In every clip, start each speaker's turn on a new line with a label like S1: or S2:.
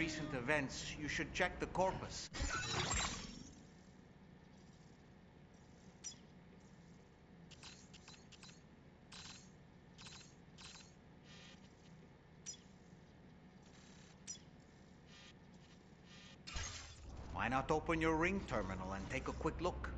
S1: recent events, you should check the corpus. Why not open your ring terminal and take a quick look?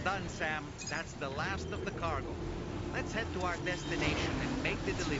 S1: Well done, Sam. That's the last of the cargo. Let's head to our destination and make the delivery.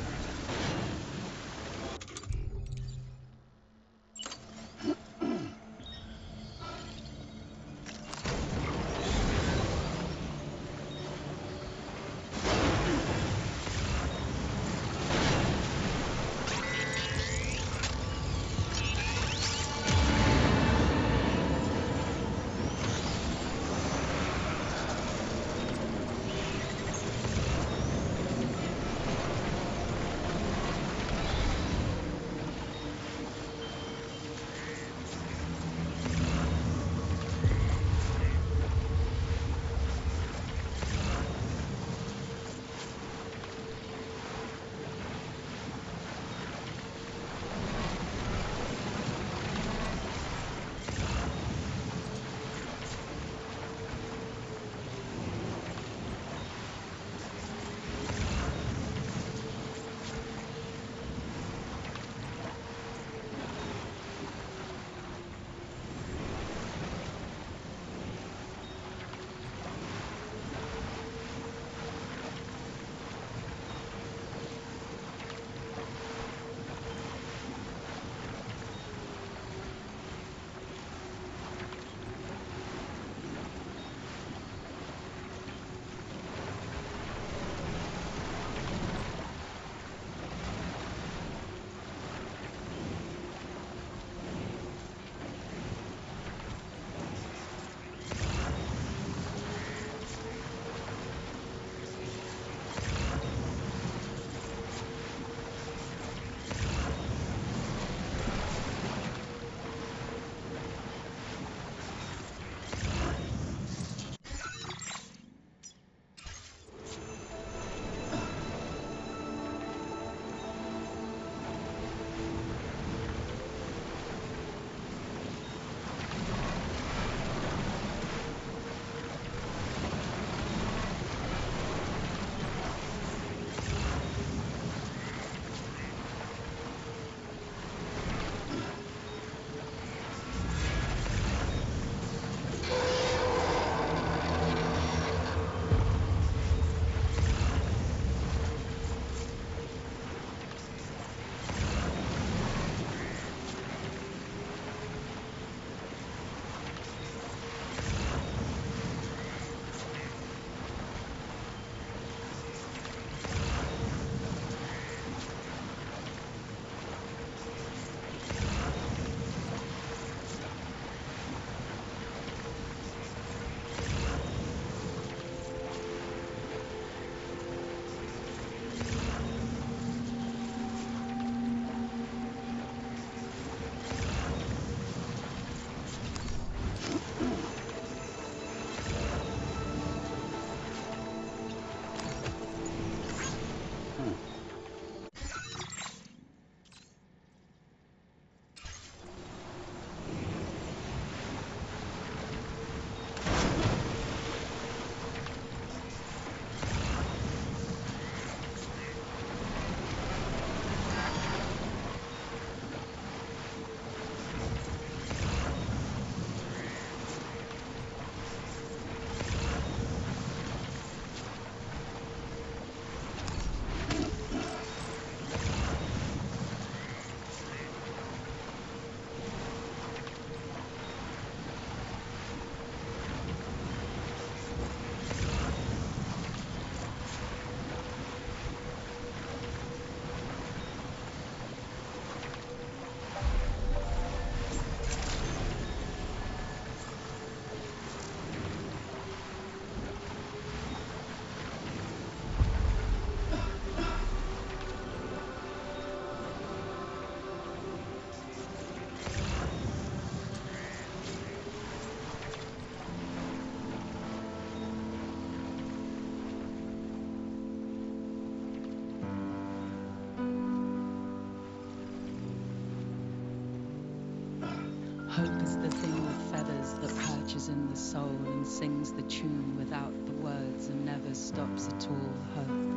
S2: Hope is the thing with feathers that perches in the soul and sings the tune without the words and never stops at all. Hope.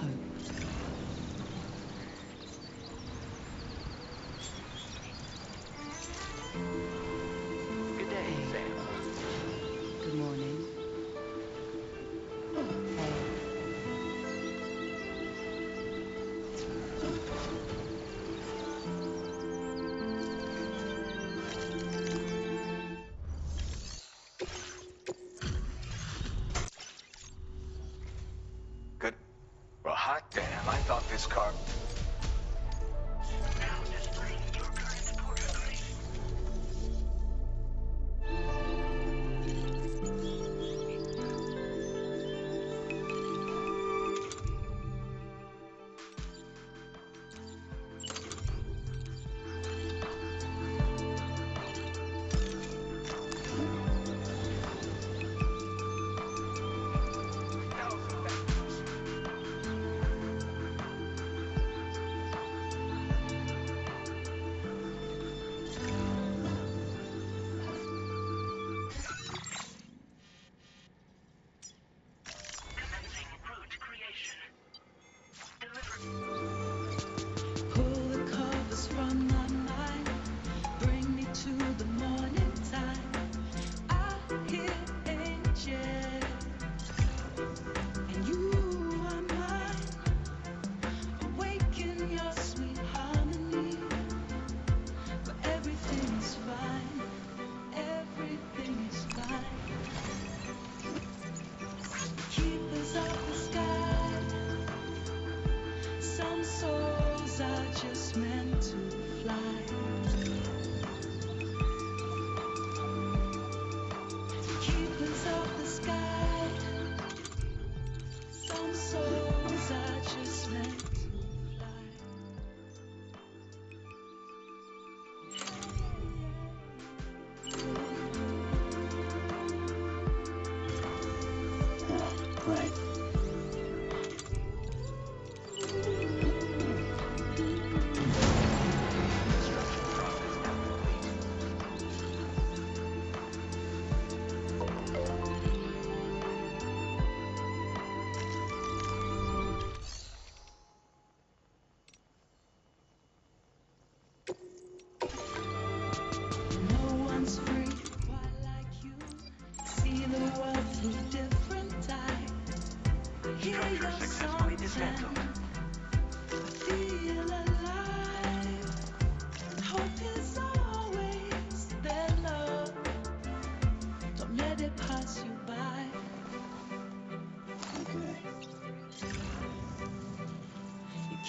S2: Hope.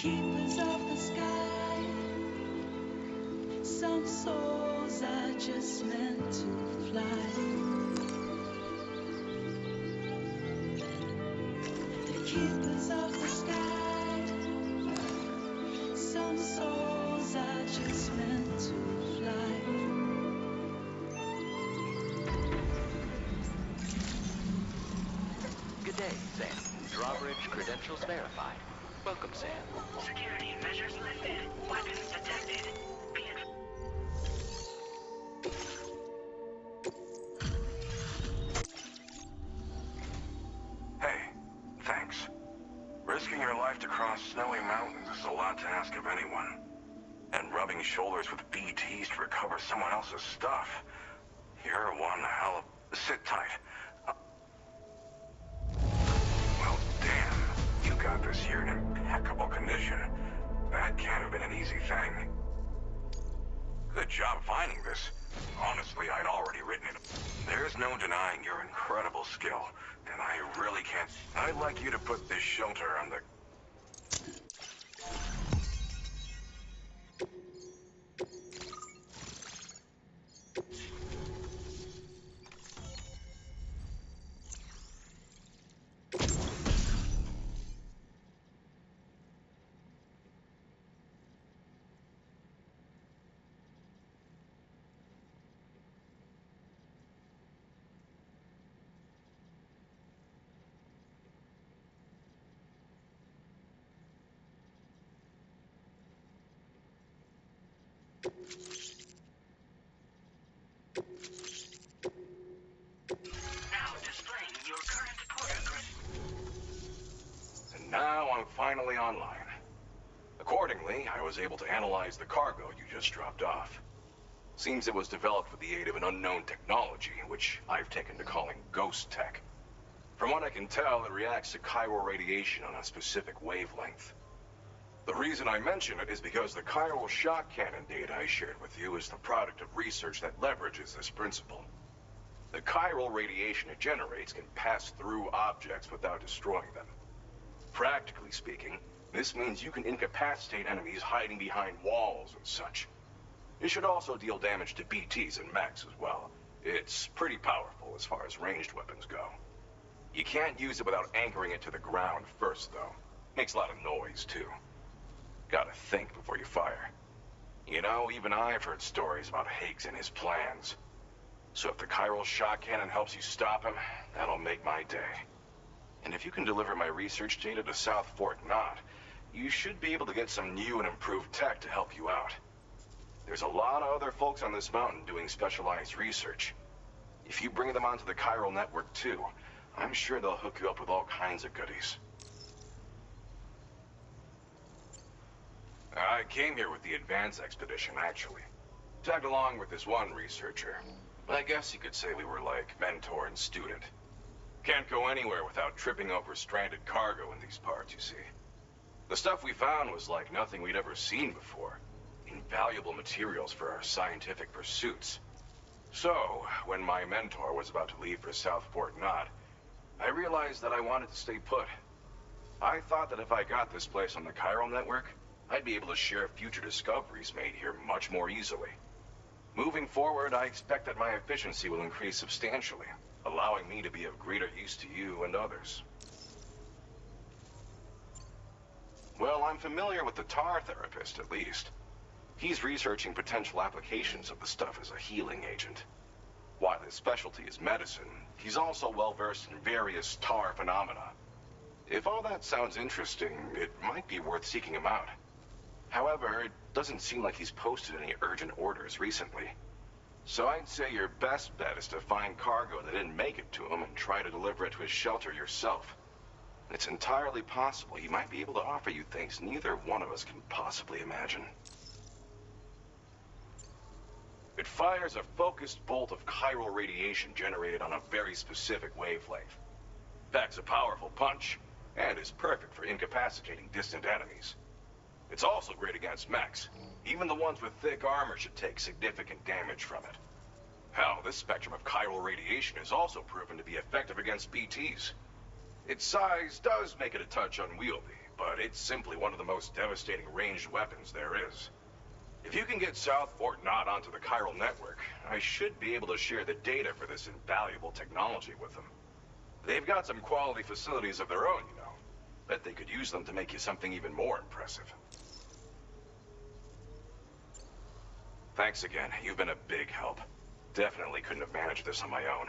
S2: keepers of the sky. Some souls are just meant to fly. The keepers of the sky. Some souls are just meant to fly.
S3: Good day, Sam. Drawbridge credentials verified. Welcome, Sam.
S4: Security measures lifted. Weapons detected. Be advised.
S5: Hey, thanks. Risking your life to cross snowy mountains is a lot to ask of anyone. And rubbing shoulders with BTs to recover someone else's stuff. You're one hell of... Sit tight. Well, damn. You got this here in impeccable condition. That can't have been an easy thing. Good job finding this. Honestly, I'd already written it. There's no denying your incredible skill, and I really can't... I'd like you to put this shelter on the...
S4: Now displaying your current port address.
S5: And now I'm finally online. Accordingly, I was able to analyze the cargo you just dropped off. Seems it was developed with the aid of an unknown technology, which I've taken to calling ghost tech. From what I can tell, it reacts to chiral radiation on a specific wavelength. The reason I mention it is because the chiral shock cannon data I shared with you is the product of research that leverages this principle. The chiral radiation it generates can pass through objects without destroying them. Practically speaking, this means you can incapacitate enemies hiding behind walls and such. It should also deal damage to BTs and mechs as well. It's pretty powerful as far as ranged weapons go. You can't use it without anchoring it to the ground first, though. Makes a lot of noise, too. Gotta think before you fire. You know, even I've heard stories about Higgs and his plans. So if the chiral shock cannon helps you stop him, that'll make my day. And if you can deliver my research data to South Fort Knott, you should be able to get some new and improved tech to help you out. There's a lot of other folks on this mountain doing specialized research. If you bring them onto the chiral network too, I'm sure they'll hook you up with all kinds of goodies. I came here with the advance expedition, actually. Tagged along with this one researcher. I guess you could say we were like mentor and student. Can't go anywhere without tripping over stranded cargo in these parts, you see. The stuff we found was like nothing we'd ever seen before. Invaluable materials for our scientific pursuits. So, when my mentor was about to leave for South Fort Knott, I realized that I wanted to stay put. I thought that if I got this place on the chiral network, I'd be able to share future discoveries made here much more easily. Moving forward, I expect that my efficiency will increase substantially, allowing me to be of greater use to you and others. Well, I'm familiar with the tar therapist, at least. He's researching potential applications of the stuff as a healing agent. While his specialty is medicine, he's also well-versed in various tar phenomena. If all that sounds interesting, it might be worth seeking him out. However, it doesn't seem like he's posted any urgent orders recently. So I'd say your best bet is to find cargo that didn't make it to him and try to deliver it to his shelter yourself. It's entirely possible he might be able to offer you things neither one of us can possibly imagine. It fires a focused bolt of chiral radiation generated on a very specific wavelength. Packs a powerful punch, and is perfect for incapacitating distant enemies. It's also great against mechs. Even the ones with thick armor should take significant damage from it. Hell, this spectrum of chiral radiation is also proven to be effective against BTs. Its size does make it a touch unwieldy, but it's simply one of the most devastating ranged weapons there is. If you can get South Fort Knot onto the chiral network, I should be able to share the data for this invaluable technology with them. They've got some quality facilities of their own, you know. Bet they could use them to make you something even more impressive. Thanks again. You've been a big help. Definitely couldn't have managed this on my own.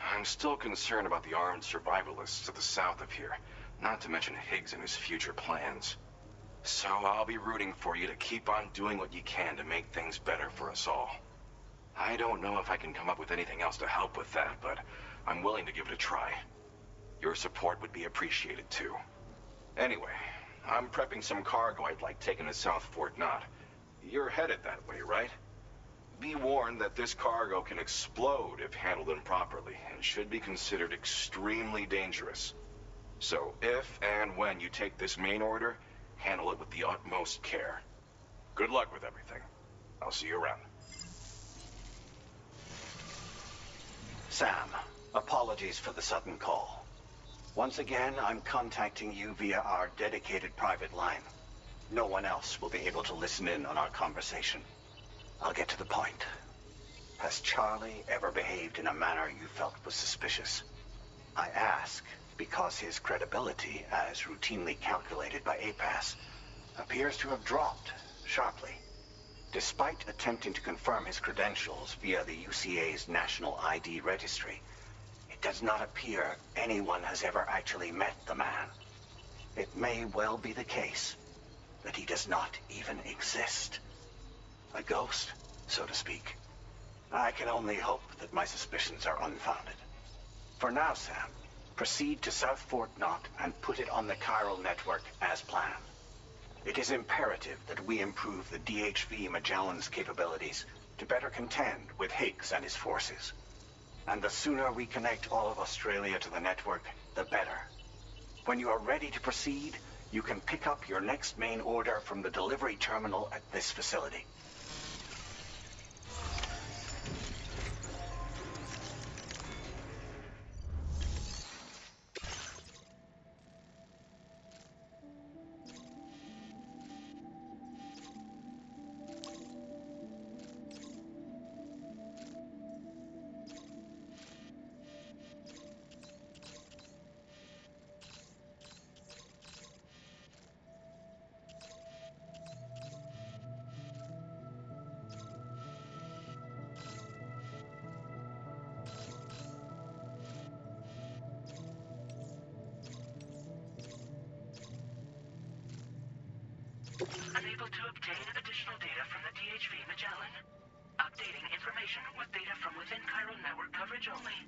S5: I'm still concerned about the armed survivalists to the south of here, not to mention Higgs and his future plans. So I'll be rooting for you to keep on doing what you can to make things better for us all. I don't know if I can come up with anything else to help with that, but I'm willing to give it a try. Your support would be appreciated too. Anyway, I'm prepping some cargo I'd like taken to South Fort Knot. You're headed that way, right? Be warned that this cargo can explode if handled improperly, and should be considered extremely dangerous. So if and when you take this main order, handle it with the utmost care. Good luck with everything. I'll see you around.
S6: Sam, apologies for the sudden call. Once again, I'm contacting you via our dedicated private line. No one else will be able to listen in on our conversation. I'll get to the point. Has Charlie ever behaved in a manner you felt was suspicious? I ask because his credibility, as routinely calculated by APAS, appears to have dropped sharply. Despite attempting to confirm his credentials via the UCA's National ID Registry, it does not appear anyone has ever actually met the man. It may well be the case that he does not even exist. A ghost, so to speak. I can only hope that my suspicions are unfounded. For now, Sam, proceed to South Fort Knot and put it on the chiral network as planned. It is imperative that we improve the DHV Magellan's capabilities to better contend with Higgs and his forces. And the sooner we connect all of Australia to the network, the better. When you are ready to proceed, you can pick up your next main order from the delivery terminal at this facility.
S4: Unable to obtain additional data from the DHV Magellan. Updating information with data from within chiral network coverage only.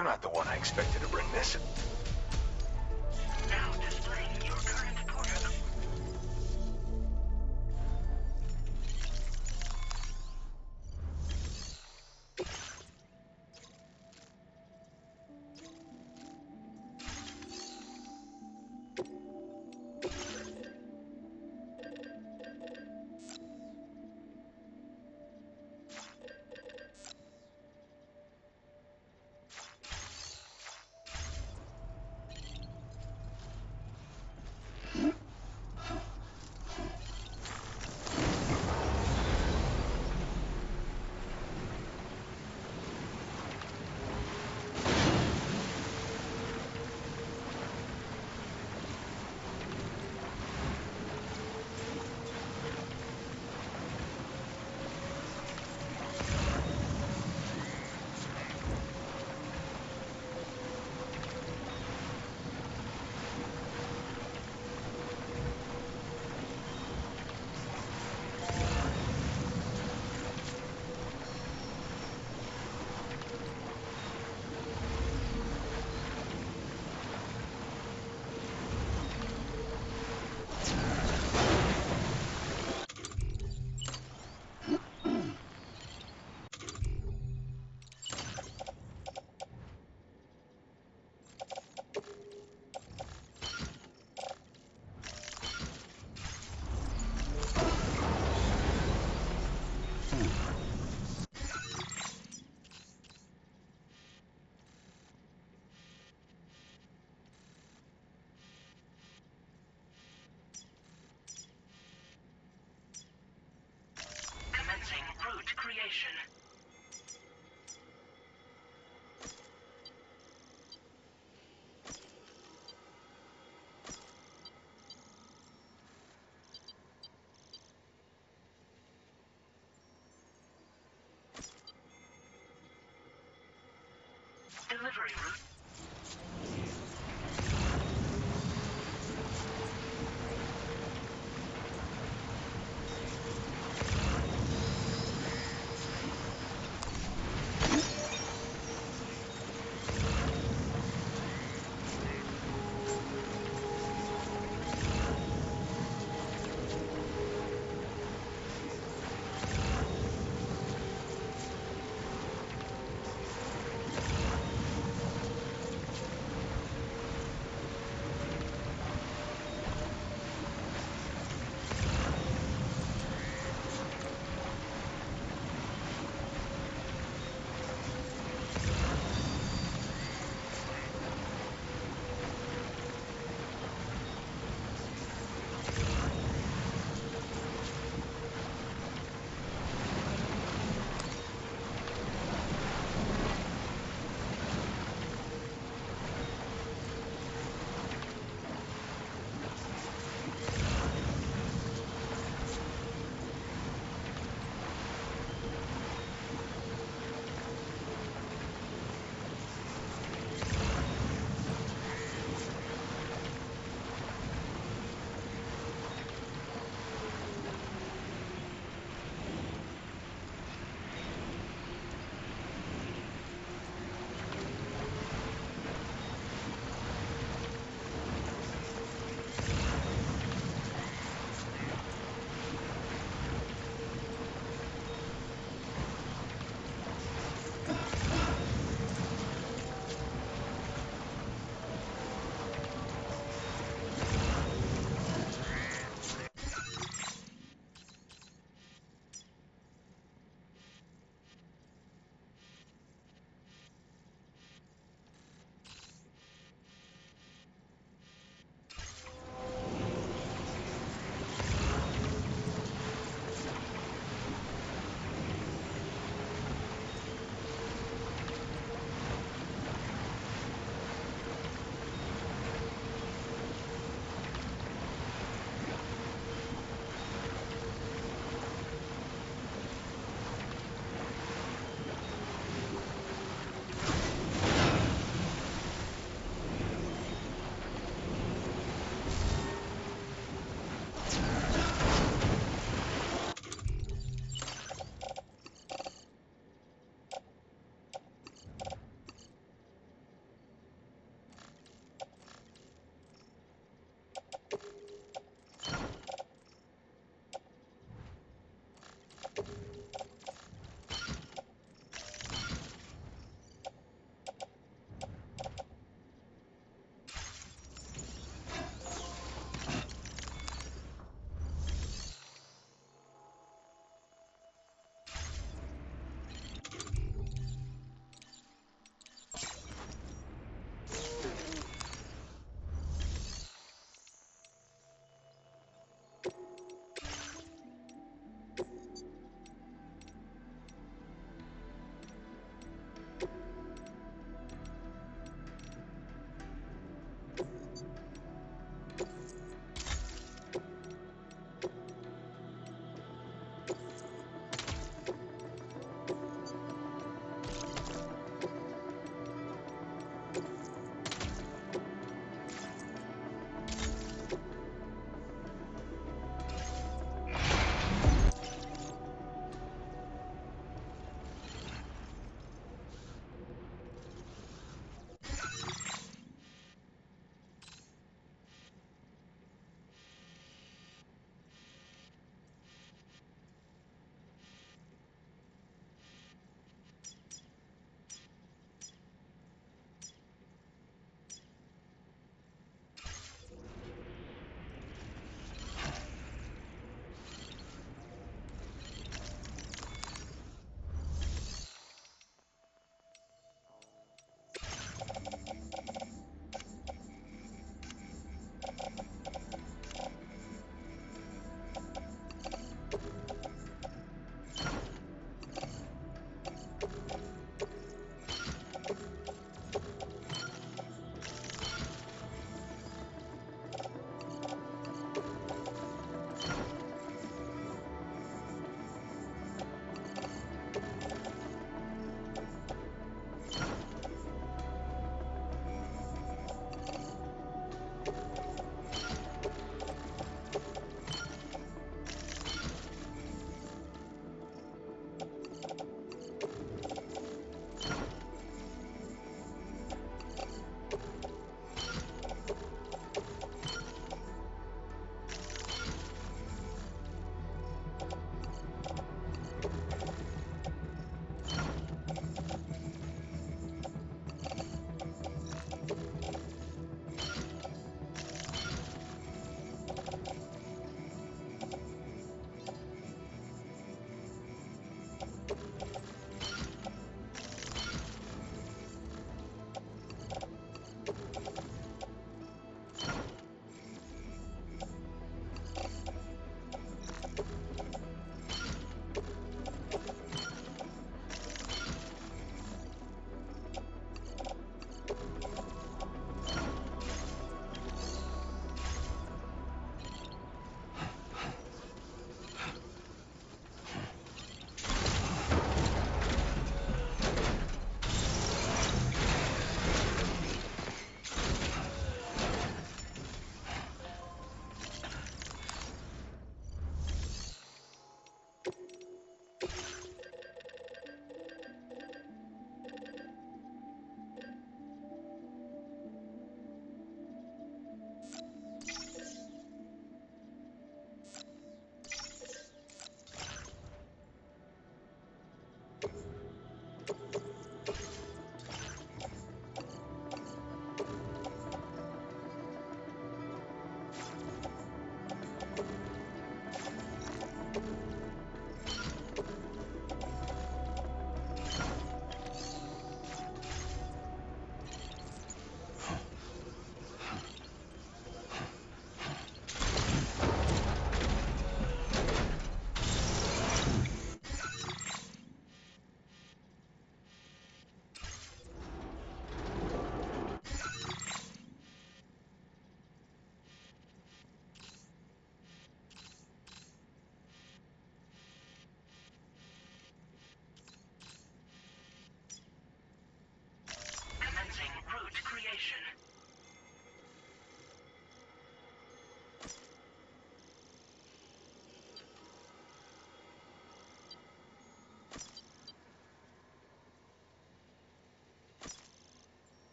S5: You're not the one I expected to bring this.
S4: Now displaying your current course. Commencing route creation. Delivery route.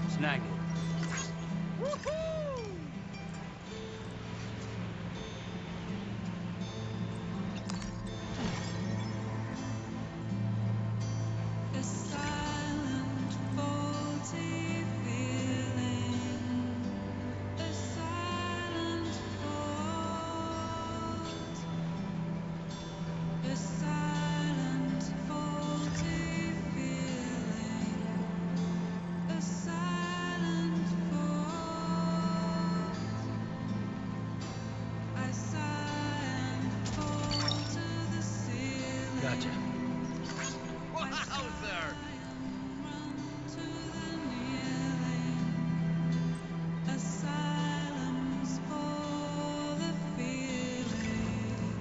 S7: Snag it.
S2: A silent, faulty feeling. A silent fault. A silent, faulty feeling. A silent fault. I sigh and fall to the ceiling.
S7: Gotcha.
S1: Wowzer!
S2: Asylums for the feeling.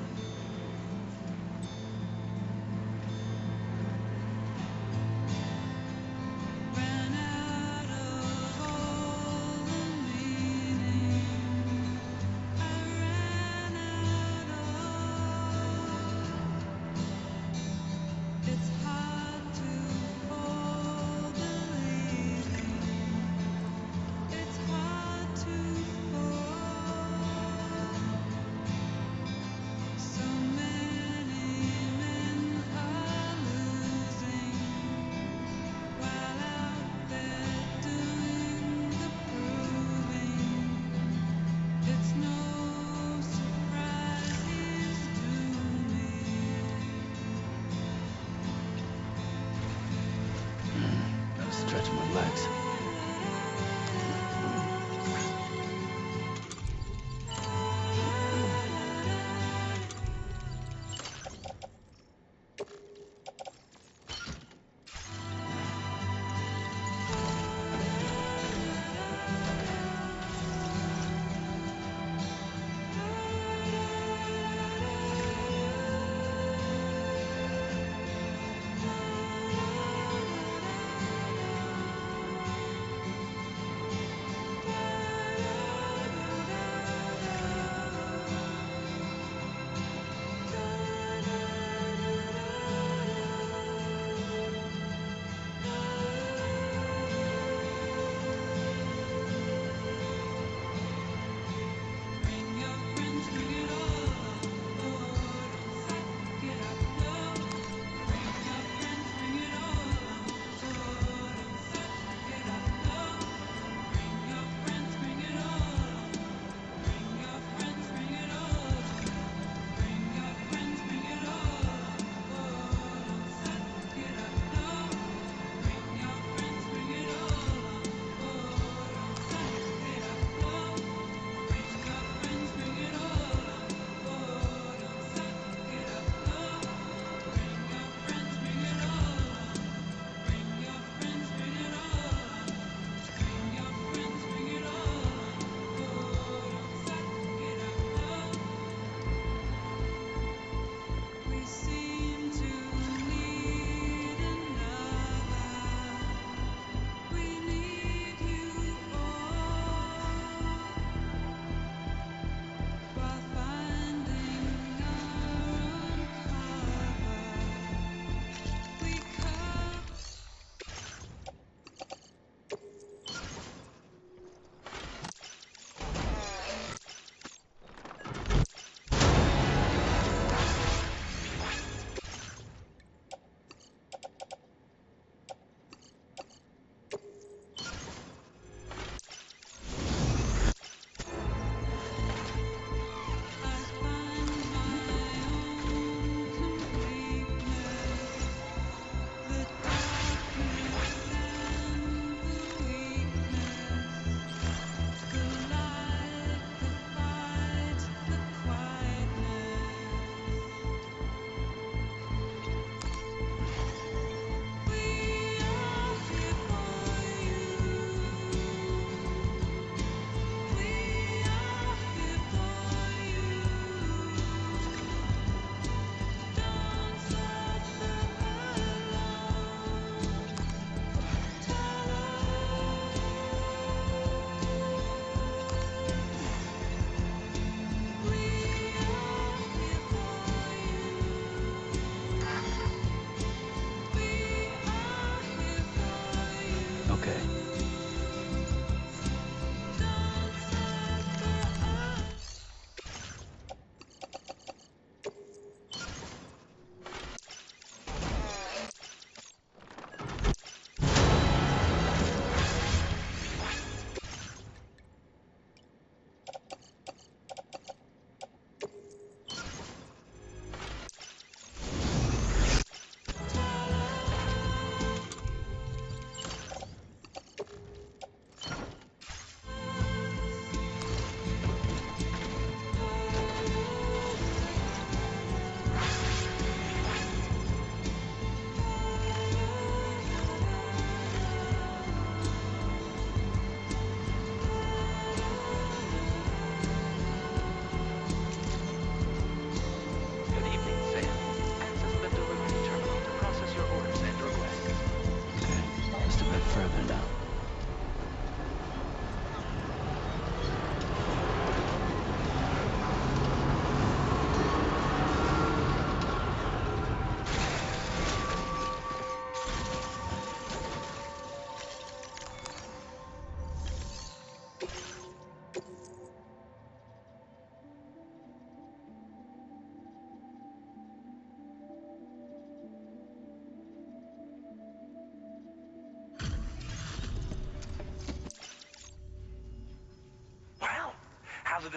S2: Ran out of all the meaning. I ran out of. It's hard to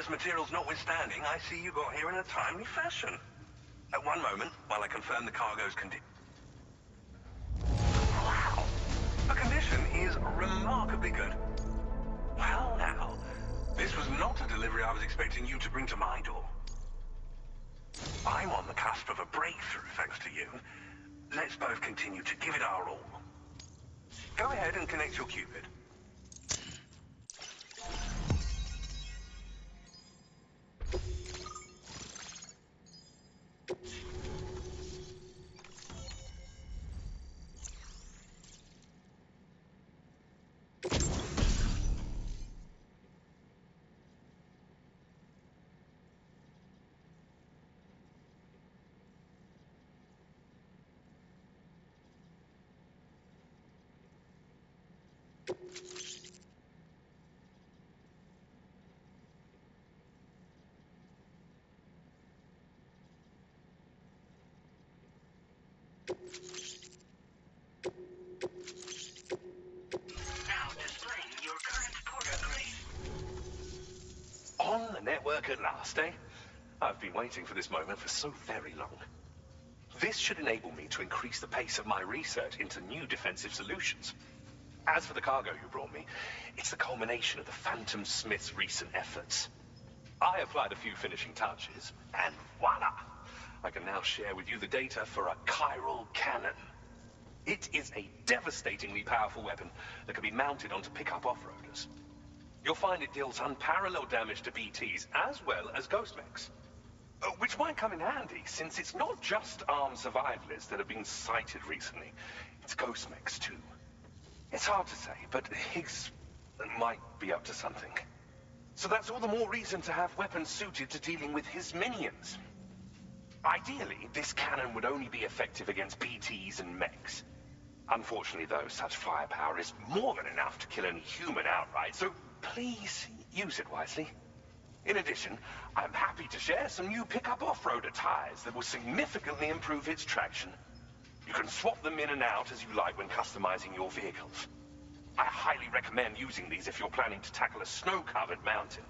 S8: Precious materials notwithstanding, I see you got here in a timely fashion. At one moment, while I confirm the cargo's condition. Wow! The condition is remarkably good. Well now, this was not a delivery I was expecting you to bring to my door. I'm on the cusp of a breakthrough, thanks to you. Let's both continue to give it our all. Go ahead and connect your Cupid.
S4: Now displaying your current port upgrade.
S8: On the network at last, eh? I've been waiting for this moment for so very long. This should enable me to increase the pace of my research into new defensive solutions. As for the cargo you brought me, it's the culmination of the Phantom Smith's recent efforts. I applied a few finishing touches, and voila! I can now share with you the data for a chiral cannon. It is a devastatingly powerful weapon that can be mounted onto pickup off-roaders. You'll find it deals unparalleled damage to BTs as well as ghost mechs. Which might come in handy, since it's not just armed survivalists that have been sighted recently. It's ghost mechs, too. It's hard to say, but Higgs might be up to something. So that's all the more reason to have weapons suited to dealing with his minions. Ideally, this cannon would only be effective against BTs and mechs. Unfortunately, though, such firepower is more than enough to kill any human outright, so please use it wisely. In addition, I'm happy to share some new pickup off-roader tires that will significantly improve its traction. You can swap them in and out as you like when customizing your vehicles. I highly recommend using these if you're planning to tackle a snow-covered mountain.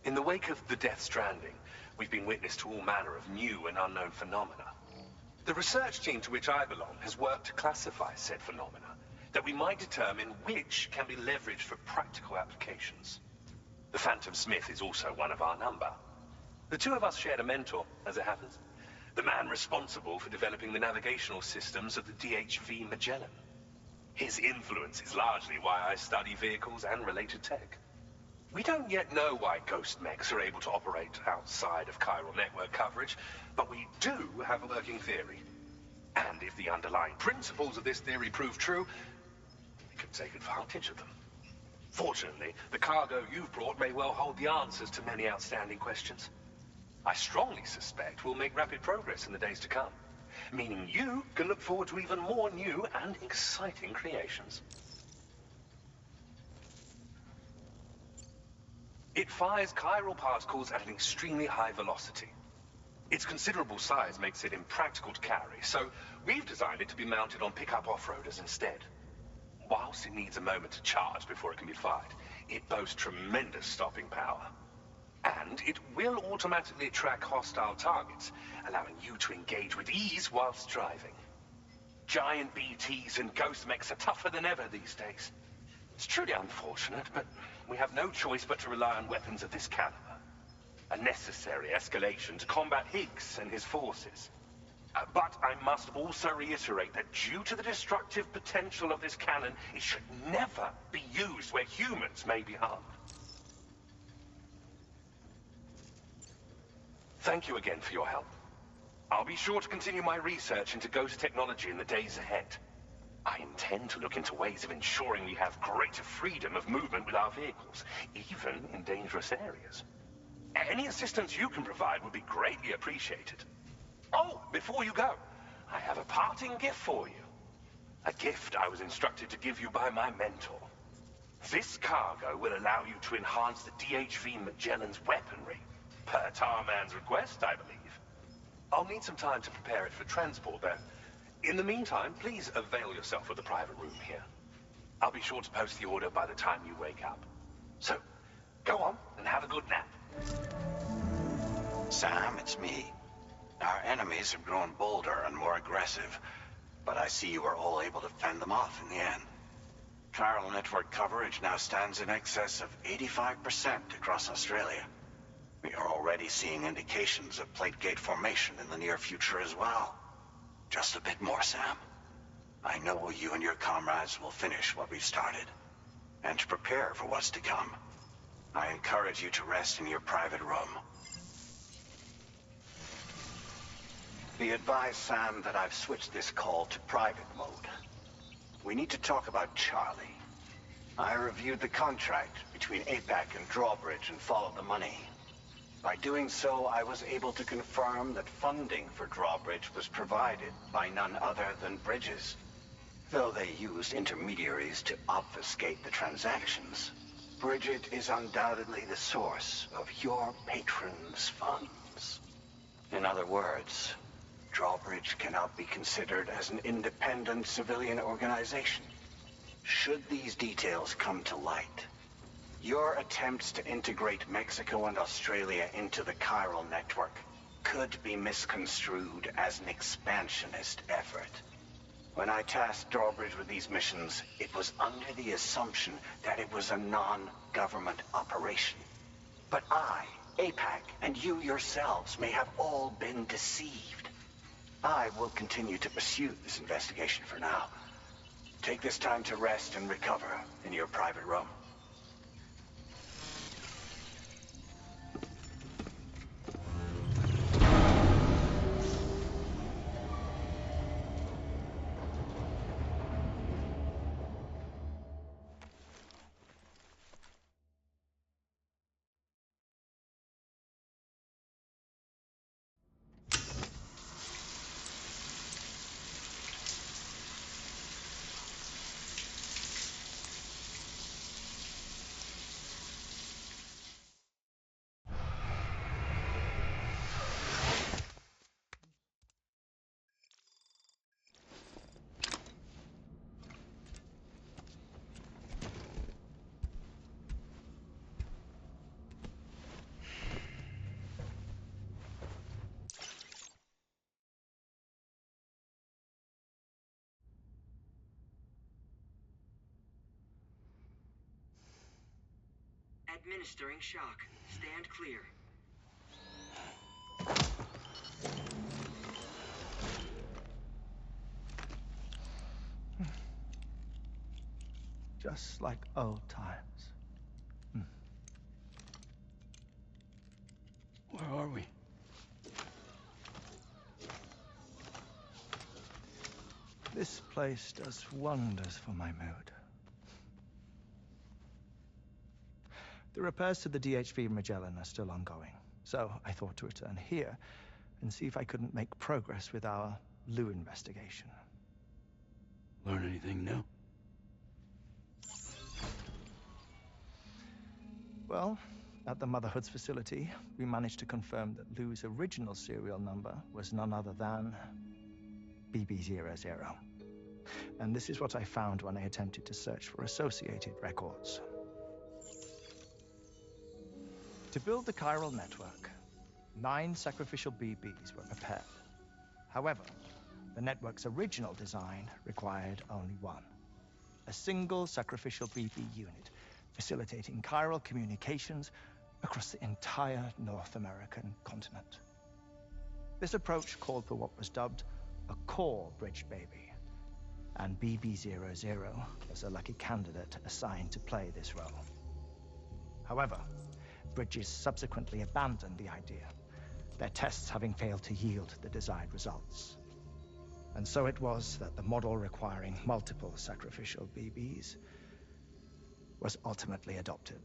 S8: In the wake of the Death Stranding, we've been witness to all manner of new and unknown phenomena. The research team to which I belong has worked to classify said phenomena, that we might determine which can be leveraged for practical applications. The Phantom Smith is also one of our number. The two of us shared a mentor, as it happens. The man responsible for developing the navigational systems of the DHV Magellan. His influence is largely why I study vehicles and related tech. We don't yet know why ghost mechs are able to operate outside of chiral network coverage, but we do have a working theory. And if the underlying principles of this theory prove true, we can take advantage of them. Fortunately, the cargo you've brought may well hold the answers to many outstanding questions. I strongly suspect we'll make rapid progress in the days to come, meaning you can look forward to even more new and exciting creations. It fires chiral particles at an extremely high velocity. Its considerable size makes it impractical to carry, so we've designed it to be mounted on pickup off-roaders instead. Whilst it needs a moment to charge before it can be fired, it boasts tremendous stopping power. And it will automatically track hostile targets, allowing you to engage with ease whilst driving. Giant BTs and ghost mechs are tougher than ever these days. It's truly unfortunate, but we have no choice but to rely on weapons of this caliber. A necessary escalation to combat Higgs and his forces. But I must also reiterate that due to the destructive potential of this cannon, it should never be used where humans may be harmed. Thank you again for your help. I'll be sure to continue my research into ghost technology in the days ahead. I intend to look into ways of ensuring we have greater freedom of movement with our vehicles, even in dangerous areas. Any assistance you can provide would be greatly appreciated. Oh, before you go, I have a parting gift for you. A gift I was instructed to give you by my mentor. This cargo will allow you to enhance the DHV Magellan's weaponry. Per Tarman's request, I believe. I'll need some time to prepare it for transport, though. In the meantime, please avail yourself of the private room here. I'll be sure to post the order by the time you wake up. So, go on and have a good nap.
S6: Sam, it's me. Our enemies have grown bolder and more aggressive, but I see you were all able to fend them off in the end. Chiral network coverage now stands in excess of 85% across Australia. We are already seeing indications of plate gate formation in the near future as well. Just a bit more, Sam. I know you and your comrades will finish what we've started, and to prepare for what's to come. I encourage you to rest in your private room. Be advised, Sam, that I've switched this call to private mode. We need to talk about Charlie. I reviewed the contract between APAC and Drawbridge and followed the money. By doing so, I was able to confirm that funding for Drawbridge was provided by none other than Bridges. Though they used intermediaries to obfuscate the transactions, Bridget is undoubtedly the source of your patrons' funds. In other words, Drawbridge cannot be considered as an independent civilian organization. Should these details come to light, your attempts to integrate Mexico and Australia into the chiral network could be misconstrued as an expansionist effort. When I tasked Drawbridge with these missions, it was under the assumption that it was a non-government operation. But I, APAC, and you yourselves may have all been deceived. I will continue to pursue this investigation for now. Take this time to rest and recover in your private room.
S4: Administering shock. Stand clear.
S9: Just like old times.
S7: Where are we?
S9: This place does wonders for my mood. The repairs to the DHV Magellan are still ongoing, so I thought to return here and see if I couldn't make progress with our Lou investigation.
S7: Learn anything new?
S9: Well, at the Motherhood's facility, we managed to confirm that Lou's original serial number was none other than BB00. And this is what I found when I attempted to search for associated records. To build the chiral network, 9 sacrificial BBs were prepared. However, the network's original design required only one. A single sacrificial BB unit facilitating chiral communications across the entire North American continent. This approach called for what was dubbed a core bridge baby, and BB00 was a lucky candidate assigned to play this role. However, Bridges subsequently abandoned the idea, their tests having failed to yield the desired results. And so it was that the model requiring multiple sacrificial BBs was ultimately adopted.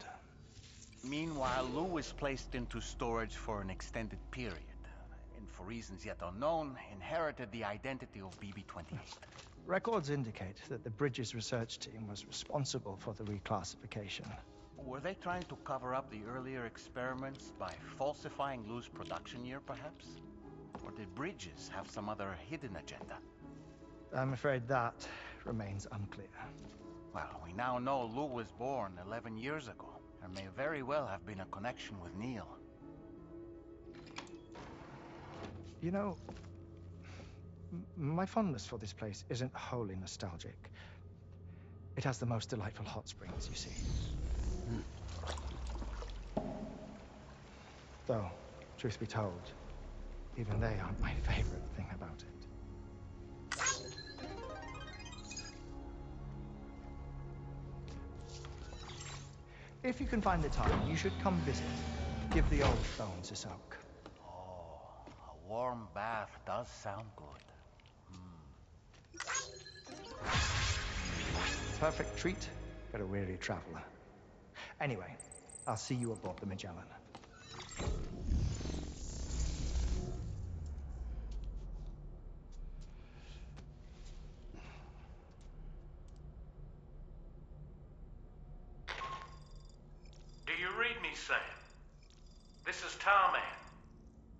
S10: Meanwhile, Lou was placed into storage for an extended period, and for reasons yet unknown, inherited the identity of BB-28.
S9: Records indicate that the Bridges research team was responsible for the reclassification.
S10: Were they trying to cover up the earlier experiments by falsifying Lou's production year, perhaps? Or did Bridges have some other hidden agenda?
S9: I'm afraid that remains unclear.
S10: Well, we now know Lou was born 11 years ago. There may very well have been a connection with Neil.
S9: You know, my fondness for this place isn't wholly nostalgic. It has the most delightful hot springs, you see. Though, truth be told, even they aren't my favorite thing about it. If you can find the time, you should come visit. Give the old stones a soak.
S10: Oh, a warm bath does sound good.
S9: Perfect treat for a weary traveler. Anyway, I'll see you aboard the Magellan.
S11: Do you read me, Sam? This is Tarman.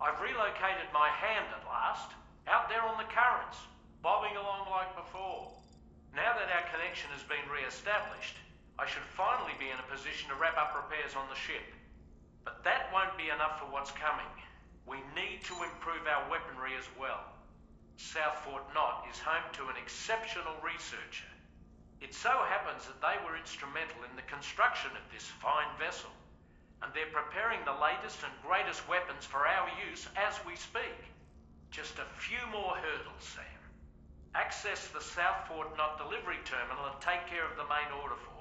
S11: I've relocated my hand at last, out there on the currents, bobbing along like before. Now that our connection has been re-established, I should finally be in a position to wrap up repairs on the ship. But that won't be enough for what's coming. We need to improve our weaponry as well. South Fort Knott is home to an exceptional researcher. It so happens that they were instrumental in the construction of this fine vessel, and they're preparing the latest and greatest weapons for our use as we speak. Just a few more hurdles, Sam. Access the South Fort Knott delivery terminal and take care of the main order for me.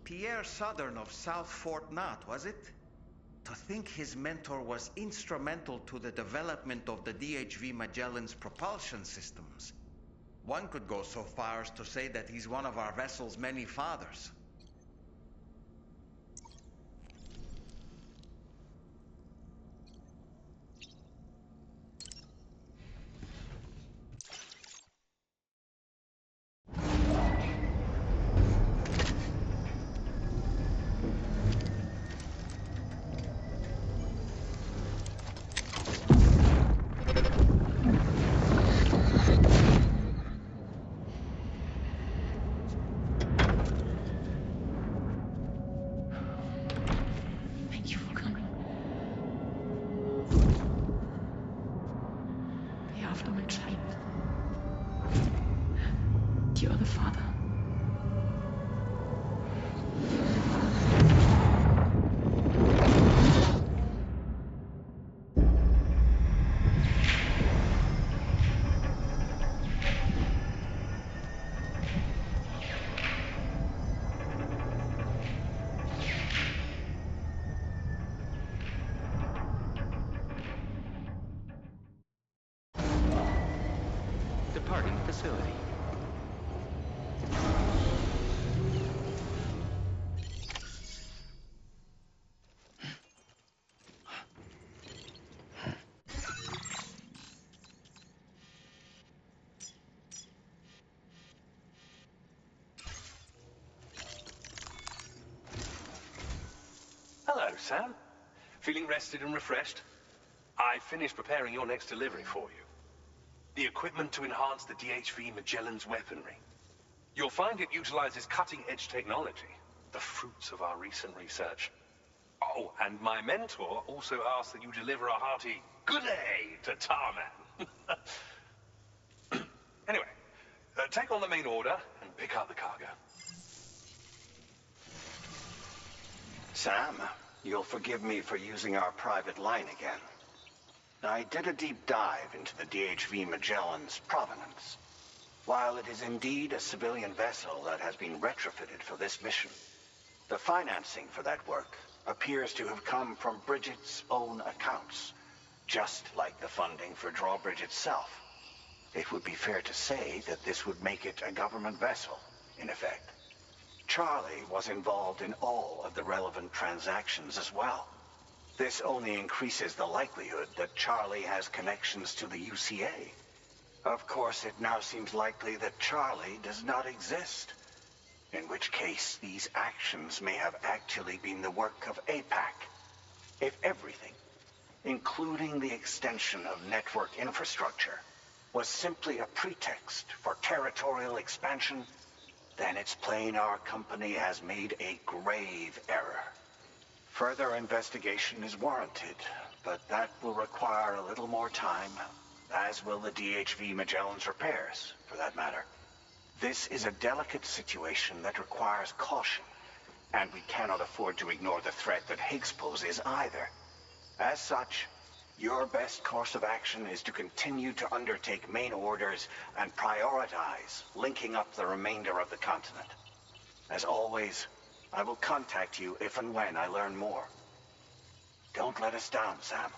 S1: Pierre Southern of South Fort Knott, was it? To think his mentor was instrumental to the development of the DHV Magellan's propulsion systems. One could go so far as to say that he's one of our vessel's many fathers.
S3: Departing facility.
S8: Hello, Sam. Feeling rested and refreshed? I finished preparing your next delivery for you. The equipment to enhance the DHV Magellan's weaponry. You'll find it utilizes cutting-edge technology, the fruits of our recent research. Oh, and my mentor also asked that you deliver a hearty good day to Tarman. Anyway, take on the main order and pick up the cargo.
S6: Sam, you'll forgive me for using our private line again. I did a deep dive into the DHV Magellan's provenance. While it is indeed a civilian vessel that has been retrofitted for this mission, the financing for that work appears to have come from Bridget's own accounts, just like the funding for Drawbridge itself. It would be fair to say that this would make it a government vessel, in effect. Charlie was involved in all of the relevant transactions as well. This only increases the likelihood that Charlie has connections to the UCA. Of course, it now seems likely that Charlie does not exist. In which case, these actions may have actually been the work of APAC. If everything, including the extension of network infrastructure, was simply a pretext for territorial expansion, then it's plain our company has made a grave error. Further investigation is warranted, but that will require a little more time, as will the DHV Magellan's repairs, for that matter. This is a delicate situation that requires caution, and we cannot afford to ignore the threat that Higgs poses either. As such, your best course of action is to continue to undertake main orders and prioritize linking up the remainder of the continent. As always, I will contact you if and when I learn more. Don't let us down, Sam.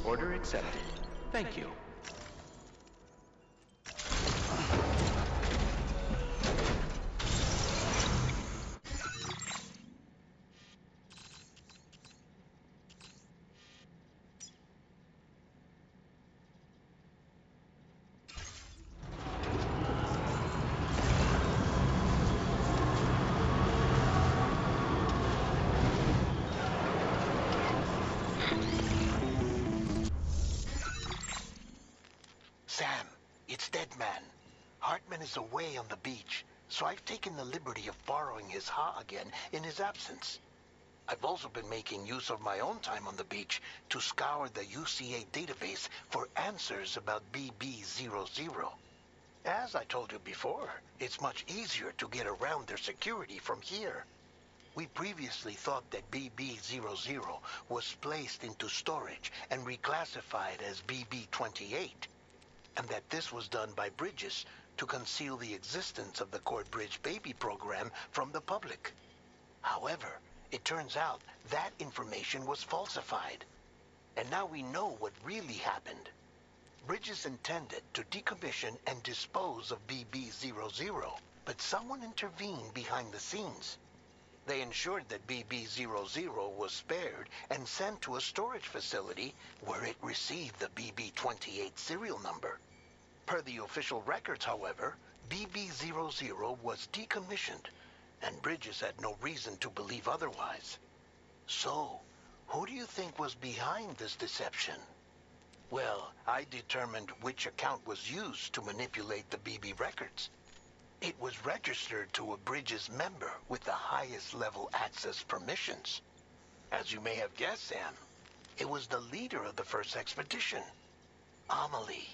S3: Order accepted. Thank you.
S12: Sam, it's Deadman. Hartman is away on the beach, so I've taken the liberty of borrowing his Ha again in his absence. I've also been making use of my own time on the beach to scour the UCA database for answers about BB00. As I told you before, it's much easier to get around their security from here. We previously thought that BB00 was placed into storage and reclassified as BB28, and that this was done by Bridges to conceal the existence of the Cord Bridge Baby program from the public. However, it turns out that information was falsified, and now we know what really happened. Bridges intended to decommission and dispose of BB00, but someone intervened behind the scenes. They ensured that BB00 was spared and sent to a storage facility where it received the BB28 serial number. Per the official records, however, BB00 was decommissioned, and Bridges had no reason to believe otherwise. So, who do you think was behind this deception? Well, I determined which account was used to manipulate the BB records. It was registered to a Bridges member with the highest level access permissions. As you may have guessed, Sam, it was the leader of the first expedition, Amelie.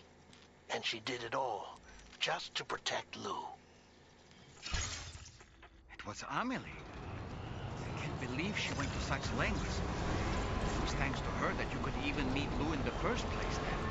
S12: And she did it all just to protect Lou.
S1: It was Amelie. I can't believe she went to such lengths. It was thanks to her that you could even meet Lou in the first place then.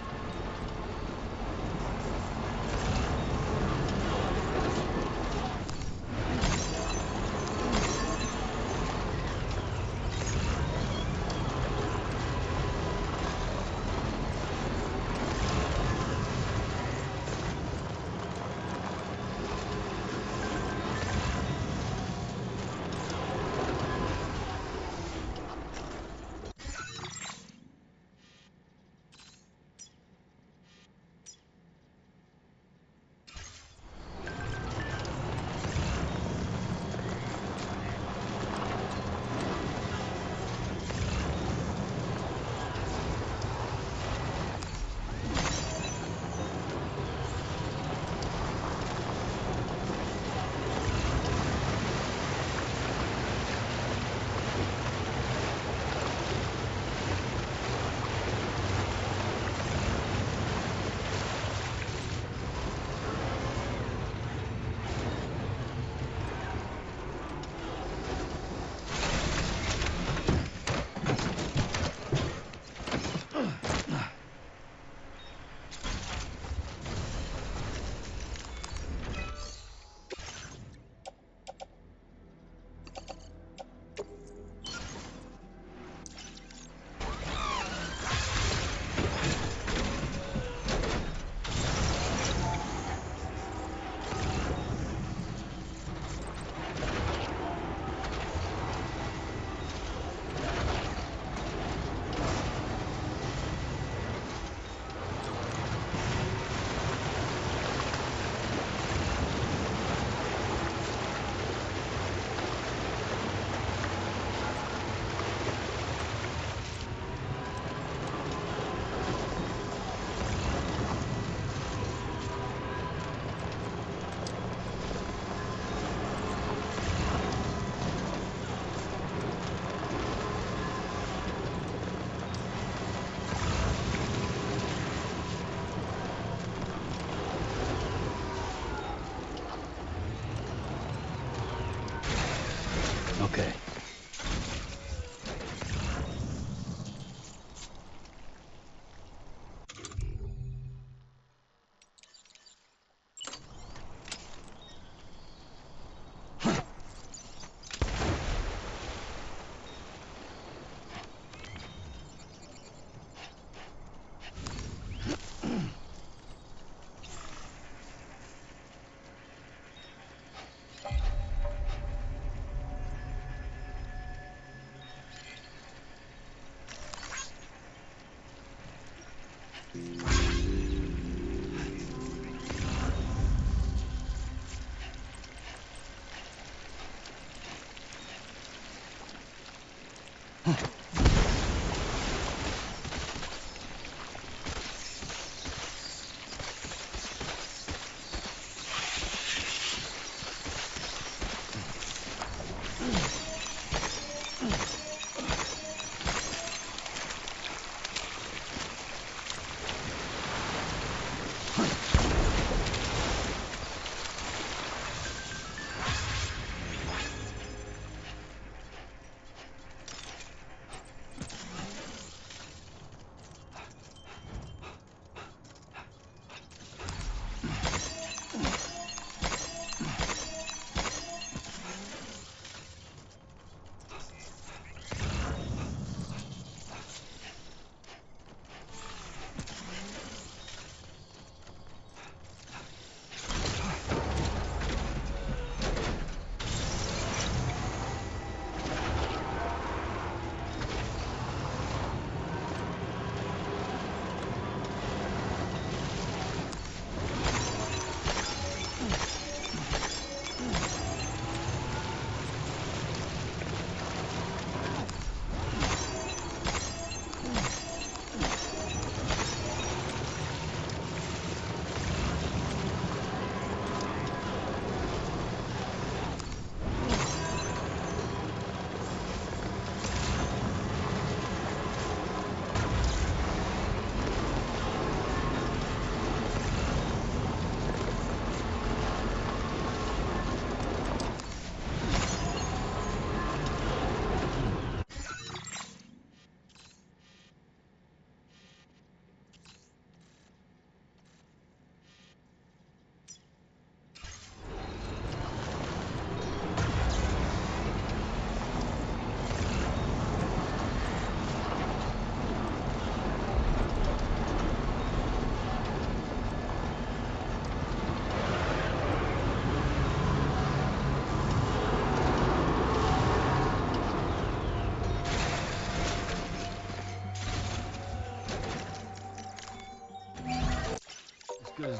S7: Okay.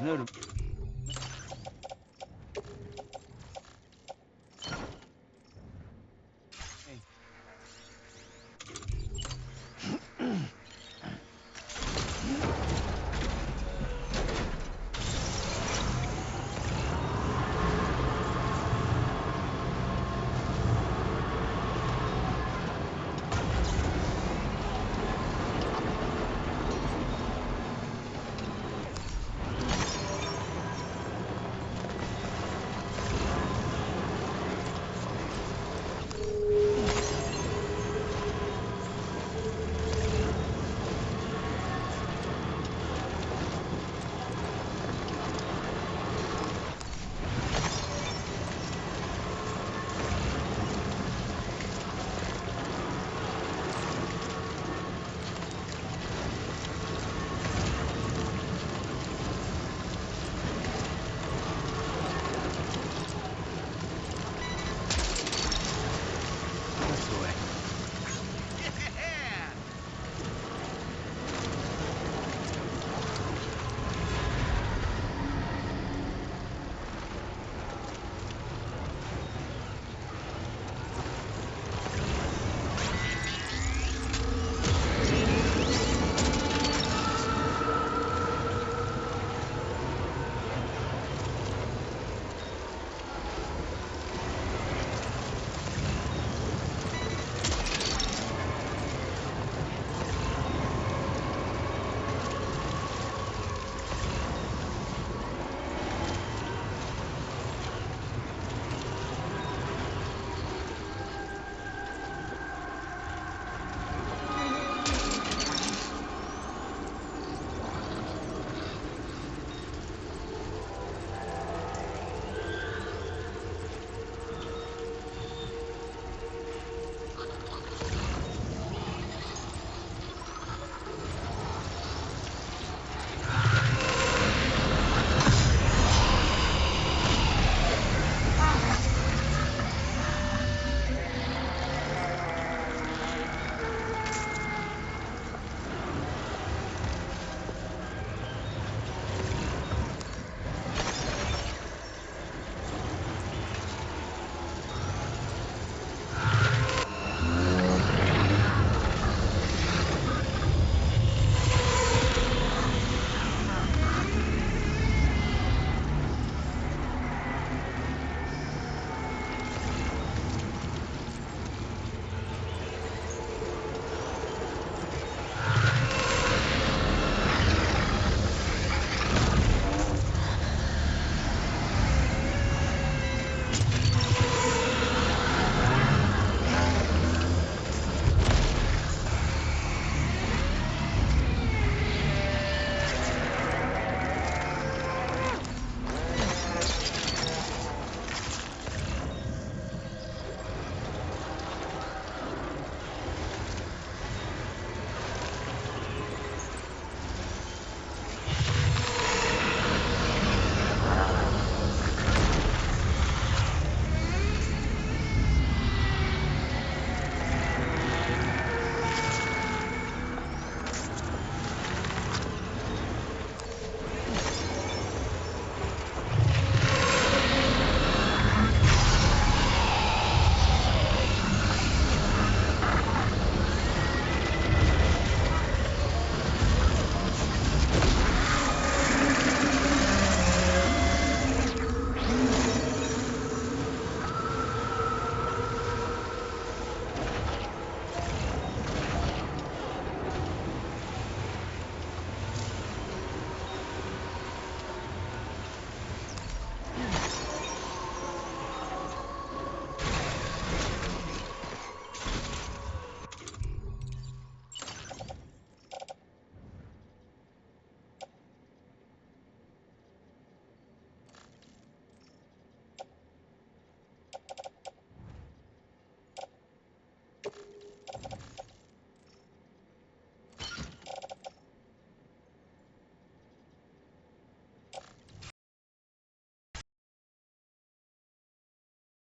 S7: There's no...